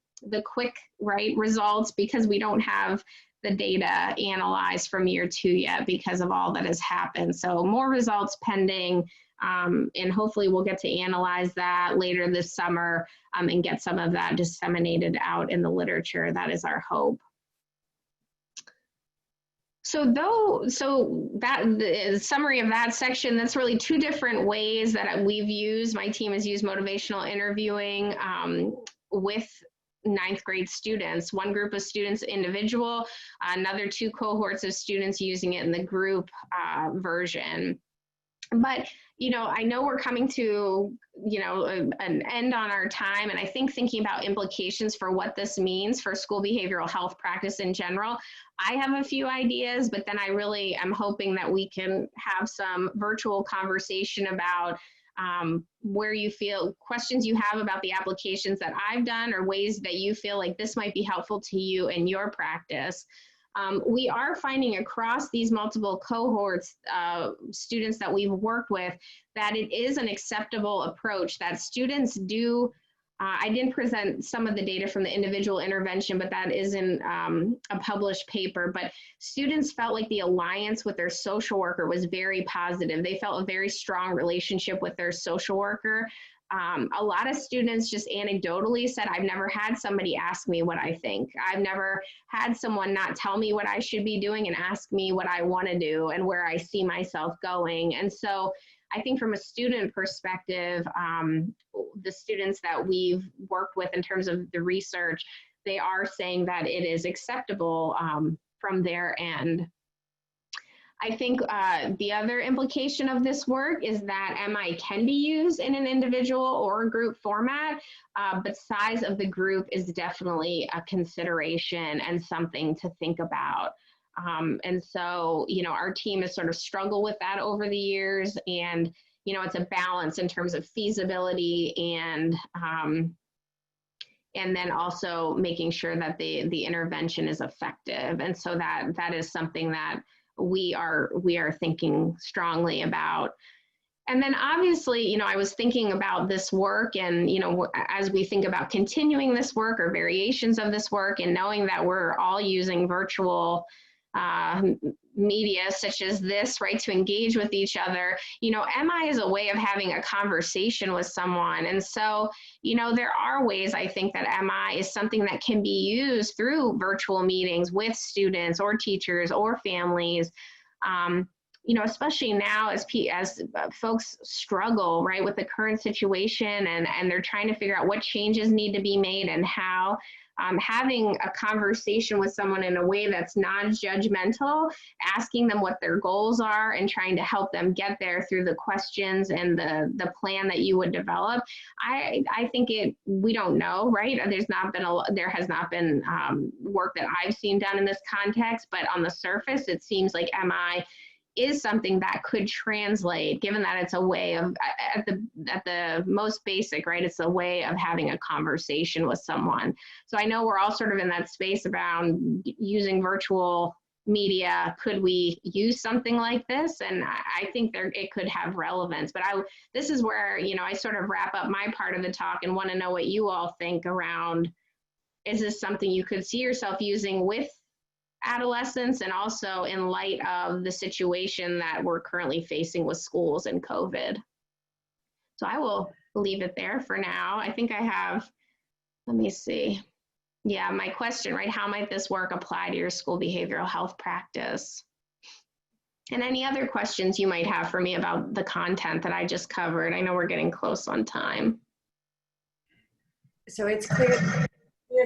quick, right, results, because we don't have the data analyzed from year 2 yet because of all that has happened. So more results pending. And hopefully we'll get to analyze that later this summer and get some of that disseminated out in the literature. That is our hope. So that the summary of that section, that's really 2 different ways that we've used, my team has used motivational interviewing with 9th grade students. One group of students individual, another 2 cohorts of students using it in the group version. But, you know, I know we're coming to, you know, an end on our time. And I think thinking about implications for what this means for school behavioral health practice in general, I have a few ideas, but then I really am hoping that we can have some virtual conversation about where you feel, questions you have about the applications that I've done, or ways that you feel like this might be helpful to you in your practice. We are finding across these multiple cohorts, students that we've worked with, that it is an acceptable approach, that students do, I didn't present some of the data from the individual intervention, but that is in a published paper, but students felt like the alliance with their social worker was very positive. They felt a very strong relationship with their social worker. A lot of students just anecdotally said, I've never had somebody ask me what I think. I've never had someone not tell me what I should be doing and ask me what I want to do and where I see myself going. And so I think from a student perspective, the students that we've worked with in terms of the research, they are saying that it is acceptable from their end. I think the other implication of this work is that MI can be used in an individual or a group format, but size of the group is definitely a consideration and something to think about. And so, you know, our team has sort of struggled with that over the years, and, you know, it's a balance in terms of feasibility and then also making sure that the intervention is effective. And so that is something that we are thinking strongly about. And then obviously, you know, I was thinking about this work, and, you know, as we think about continuing this work or variations of this work, and knowing that we're all using virtual media such as this, right, to engage with each other, you know, MI is a way of having a conversation with someone. And so, you know, there are ways I think that MI is something that can be used through virtual meetings with students or teachers or families. You know, especially now as folks struggle, right, with the current situation, and they're trying to figure out what changes need to be made and how. Having a conversation with someone in a way that's non-judgmental, asking them what their goals are and trying to help them get there through the questions and the plan that you would develop. I think we don't know, right? There has not been work that I've seen done in this context, but on the surface, it seems like MI is something that could translate, given that it's a way of, at the most basic, right, it's a way of having a conversation with someone. So I know we're all sort of in that space around using virtual media. Could we use something like this? And I think it could have relevance. But this is where, you know, I sort of wrap up my part of the talk and want to know what you all think around, is this something you could see yourself using with adolescents, and also in light of the situation that we're currently facing with schools and COVID. So I will leave it there for now. I think I have, let me see. Yeah, my question, right? How might this work apply to your school behavioral health practice? And any other questions you might have for me about the content that I just covered? I know we're getting close on time. So it's clear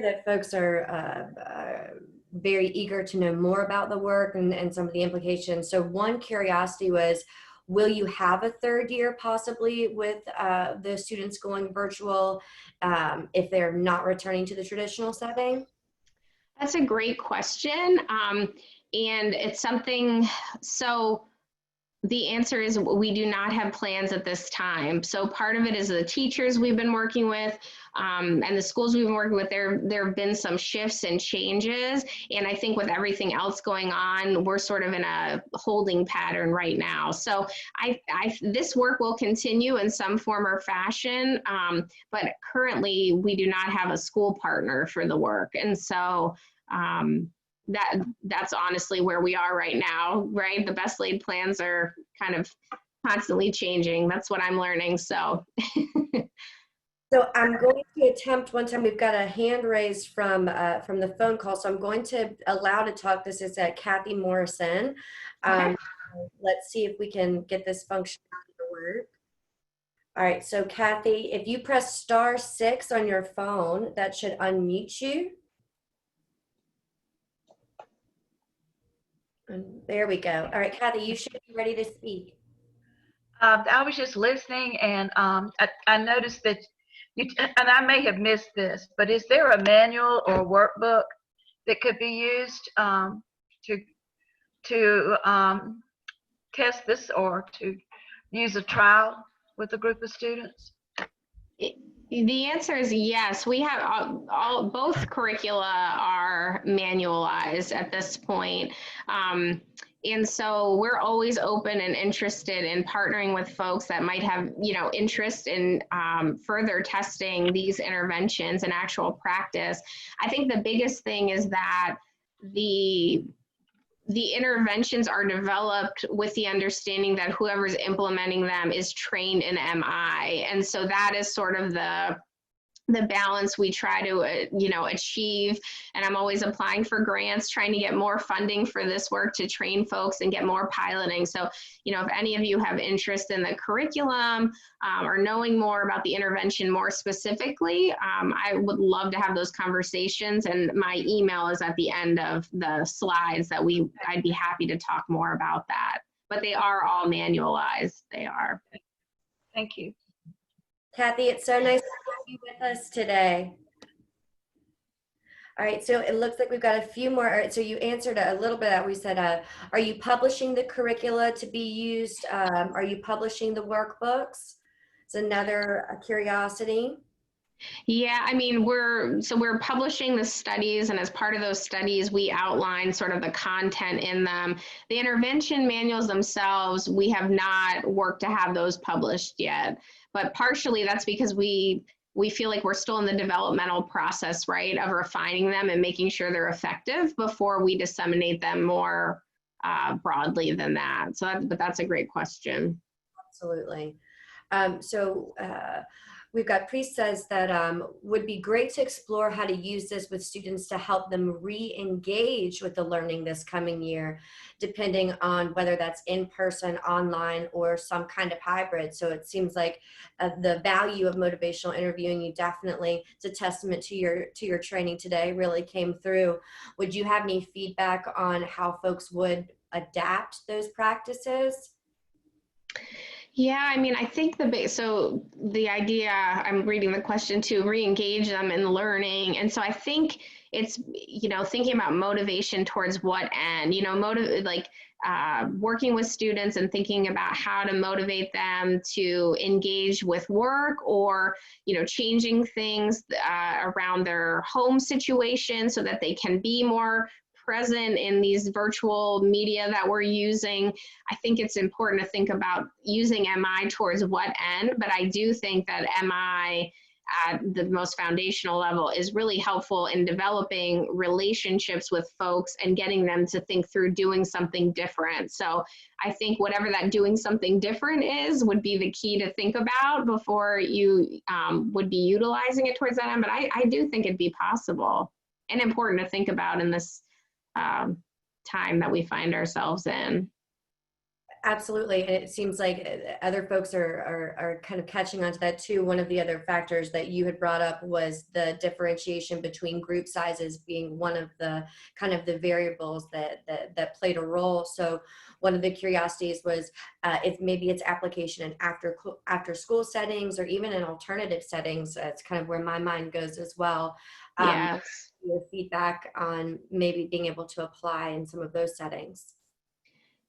that folks are very eager to know more about the work and some of the implications. So one curiosity was, will you have a third year possibly with the students going virtual if they're not returning to the traditional setting? That's a great question. And it's something, so the answer is we do not have plans at this time. So part of it is the teachers we've been working with and the schools we've been working with, there have been some shifts and changes. And I think with everything else going on, we're sort of in a holding pattern right now. So this work will continue in some form or fashion, but currently we do not have a school partner for the work. And so that's honestly where we are right now, right? The best laid plans are kind of constantly changing. That's what I'm learning, so. So I'm going to attempt one time, we've got a hand raised from the phone call, so I'm going to allow to talk. This is Kathy Morrison. Okay. Let's see if we can get this functionality to work. All right, so Kathy, if you press *6 on your phone, that should unmute you. And there we go. All right, Kathy, you should be ready to speak. I was just listening, and I noticed that and I may have missed this, but is there a manual or a workbook that could be used to test this or to use a trial with a group of students? The answer is yes. We have both curricula are manualized at this point. And so we're always open and interested in partnering with folks that might have, interest in further testing these interventions in actual practice. I think the biggest thing is that the interventions are developed with the understanding that whoever's implementing them is trained in MI. And so that is sort of the balance we try to, achieve. And I'm always applying for grants, trying to get more funding for this work to train folks and get more piloting. So, if any of you have interest in the curriculum or knowing more about the intervention more specifically, I would love to have those conversations. And my email is at the end of the slides that I'd be happy to talk more about that. But they are all manualized. They are. Thank you. Kathy, it's so nice to have you with us today. All right, so it looks like we've got a few more. All right, so you answered a little bit that we said, are you publishing the curricula to be used? Are you publishing the workbooks? It's another curiosity. Yeah, I mean, we're publishing the studies, and as part of those studies, we outline sort of the content in them. The intervention manuals themselves, we have not worked to have those published yet, but partially that's because we feel like we're still in the developmental process, right, of refining them and making sure they're effective before we disseminate them more broadly than that. So but that's a great question. Absolutely. We've got Priest says that would be great to explore how to use this with students to help them re-engage with the learning this coming year, depending on whether that's in person, online, or some kind of hybrid. So it seems like the value of motivational interviewing, you definitely, it's a testament to your training today, really came through. Would you have any feedback on how folks would adapt those practices? Yeah, I mean, I think the idea, I'm reading the question to re-engage them in learning. And so I think it's, thinking about motivation towards what end, working with students and thinking about how to motivate them to engage with work or, changing things around their home situation so that they can be more present in these virtual media that we're using. I think it's important to think about using MI towards what end, but I do think that MI at the most foundational level is really helpful in developing relationships with folks and getting them to think through doing something different. So I think whatever that doing something different is would be the key to think about before you would be utilizing it towards that end. But I do think it'd be possible and important to think about in this time that we find ourselves in. Absolutely. And it seems like other folks are kind of catching on to that too. One of the other factors that you had brought up was the differentiation between group sizes being one of the kind of the variables that played a role. So one of the curiosities was if maybe it's application in after school settings or even in alternative settings. That's kind of where my mind goes as well. Yes. Your feedback on maybe being able to apply in some of those settings.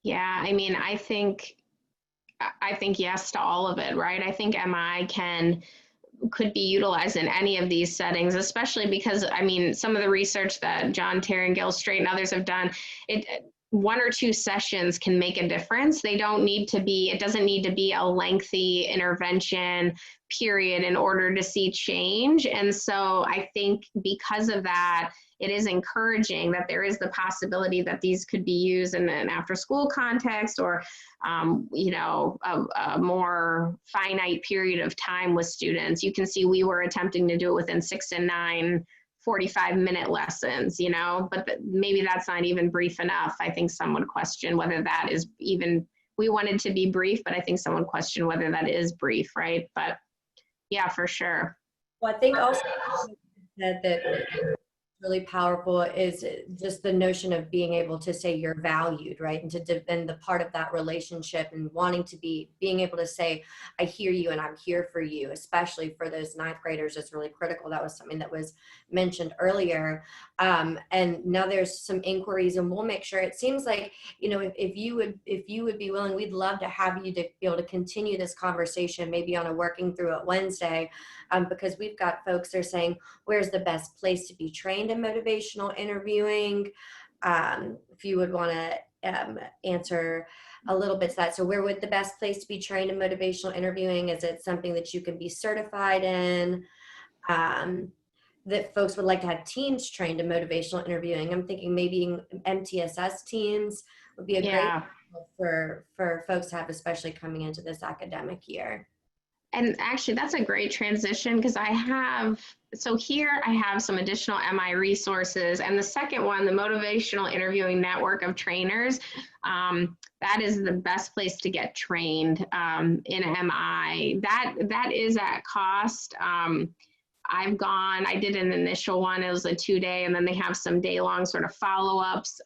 Yeah, I mean, I think yes to all of it, right? I think MI could be utilized in any of these settings, especially because, I mean, some of the research that John, Terry, and Gil Strait and others have done, one or two sessions can make a difference. It doesn't need to be a lengthy intervention period in order to see change. And so I think because of that, it is encouraging that there is the possibility that these could be used in an after school context or, a more finite period of time with students. You can see we were attempting to do it within 6 and 9 45-minute lessons, but maybe that's not even brief enough. I think some would question whether that is even, we wanted to be brief, but I think someone questioned whether that is brief, right? But yeah, for sure. Well, I think also that really powerful is just the notion of being able to say you're valued, right? And and the part of that relationship and wanting to being able to say, I hear you and I'm here for you, especially for those ninth graders, is really critical. That was something that was mentioned earlier. And now there's some inquiries and we'll make sure. It seems like, if you would be willing, we'd love to have you to be able to continue this conversation, maybe on a working through it Wednesday, because we've got folks that are saying, where's the best place to be trained in motivational interviewing? If you would want to answer a little bit to that. So where would the best place to be trained in motivational interviewing? Is it something that you can be certified in? That folks would like to have teams trained in motivational interviewing. I'm thinking maybe MTSS teams would be a great for folks to have, especially coming into this academic year. And actually, that's a great transition because here I have some additional MI resources. And the second one, the Motivational Interviewing Network of Trainers, that is the best place to get trained in MI. That is at cost. I did an initial one, it was a 2-day, and then they have some day-long sort of follow-ups.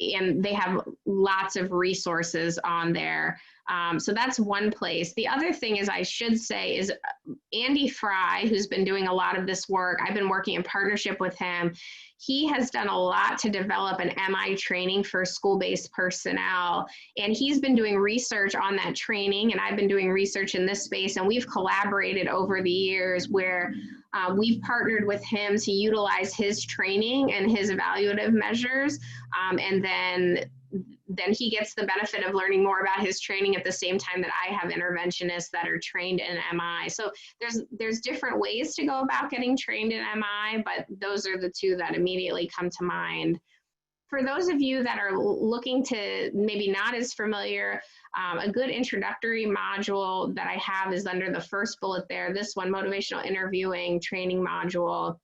And they have lots of resources on there. So that's one place. The other thing is, I should say, is Andy Fry, who's been doing a lot of this work. I've been working in partnership with him. He has done a lot to develop an MI training for school-based personnel. And he's been doing research on that training, and I've been doing research in this space. And we've collaborated over the years where we've partnered with him to utilize his training and his evaluative measures. And then he gets the benefit of learning more about his training at the same time that I have interventionists that are trained in MI. So there's different ways to go about getting trained in MI, but those are the two that immediately come to mind. For those of you that are looking to maybe not as familiar, a good introductory module that I have is under the first bullet there, this one, Motivational Interviewing Training Module.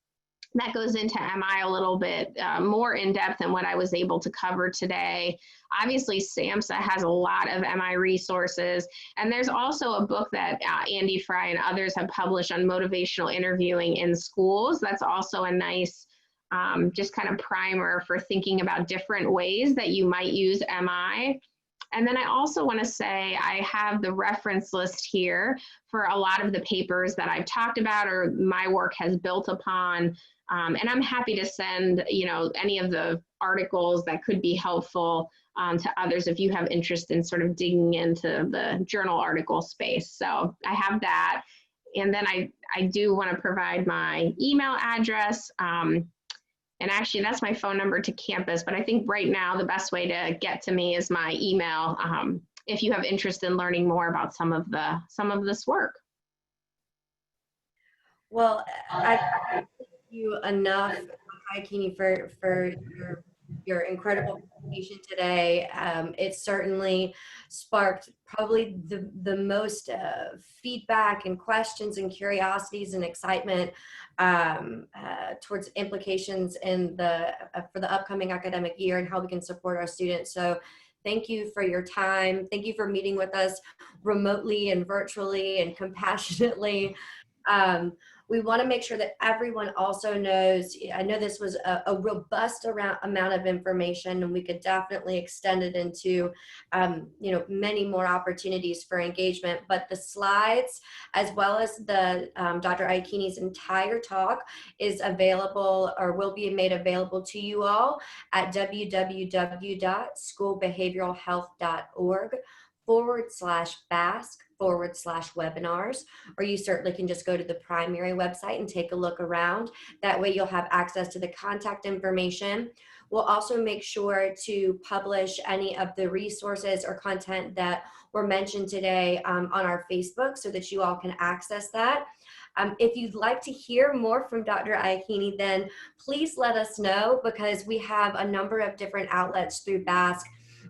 That goes into MI a little bit more in depth than what I was able to cover today. Obviously, SAMHSA has a lot of MI resources, and there's also a book that Andy Fry and others have published on motivational interviewing in schools. That's also a nice just kind of primer for thinking about different ways that you might use MI. And then I also want to say I have the reference list here for a lot of the papers that I've talked about or my work has built upon. And I'm happy to send, any of the articles that could be helpful to others if you have interest in sort of digging into the journal article space. So I have that. And then I do want to provide my email address. And actually, that's my phone number to campus. But I think right now, the best way to get to me is my email if you have interest in learning more about some of this work. Well, I thank you enough, Iachini, for your incredible presentation today. It certainly sparked probably the most feedback and questions and curiosities and excitement towards implications in for the upcoming academic year and how we can support our students. So Thank you for your time. Thank you for meeting with us remotely and virtually and compassionately. We want to make sure that everyone also knows, I know this was a robust amount of information, and we could definitely extend it into, many more opportunities for engagement, but the slides, as well as the Dr. Iachini's entire talk is available or will be made available to you all at www.schoolbehavioralhealth.org/BASC/webinars, or you certainly can just go to the primary website and take a look around. That way you'll have access to the contact information. We'll also make sure to publish any of the resources or content that were mentioned today on our Facebook so that you all can access that. If you'd like to hear more from Dr. Iachini, then please let us know, because we have a number of different outlets through BASC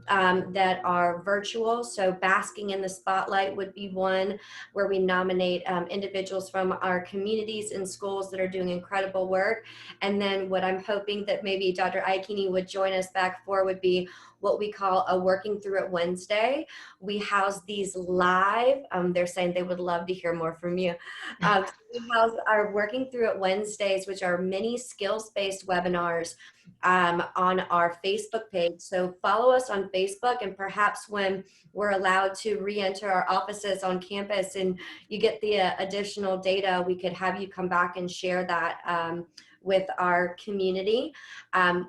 that are virtual. So Basking in the Spotlight would be one where we nominate individuals from our communities and schools that are doing incredible work. And then what I'm hoping that maybe Dr. Iachini would join us back for would be what we call a Working Through It Wednesday. We house these live. They're saying they would love to hear more from you. We house our Working Through It Wednesdays, which are mini skills-based webinars on our Facebook page. So follow us on Facebook, and perhaps when we're allowed to re-enter our offices on campus and you get the additional data, we could have you come back and share that with our community.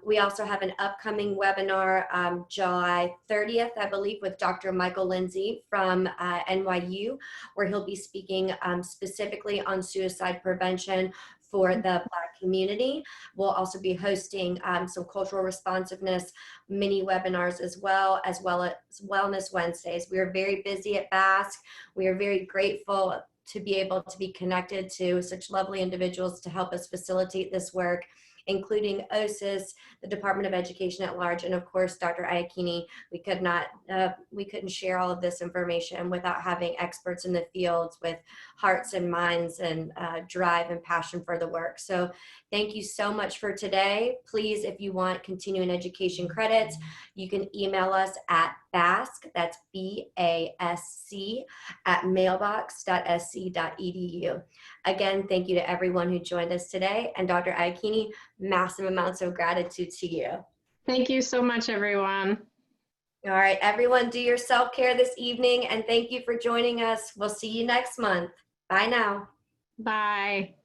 We also have an upcoming webinar July 30th, I believe, with Dr. Michael Lindsay from NYU, where he'll be speaking specifically on suicide prevention for the Black community. We'll also be hosting some cultural responsiveness mini webinars as well as Wellness Wednesdays. We are very busy at BASC. We are very grateful to be able to be connected to such lovely individuals to help us facilitate this work, including OSIS, the Department of Education at large, and of course, Dr. Iachini. We couldn't share all of this information without having experts in the fields with hearts and minds and drive and passion for the work. So thank you so much for today. Please, if you want continuing education credits, you can email us at BASC, that's BASC, at mailbox.sc.edu. Again, thank you to everyone who joined us today. And Dr. Iachini, massive amounts of gratitude to you. Thank you so much, everyone. All right, everyone, do your self-care this evening, and thank you for joining us. We'll see you next month. Bye now. Bye.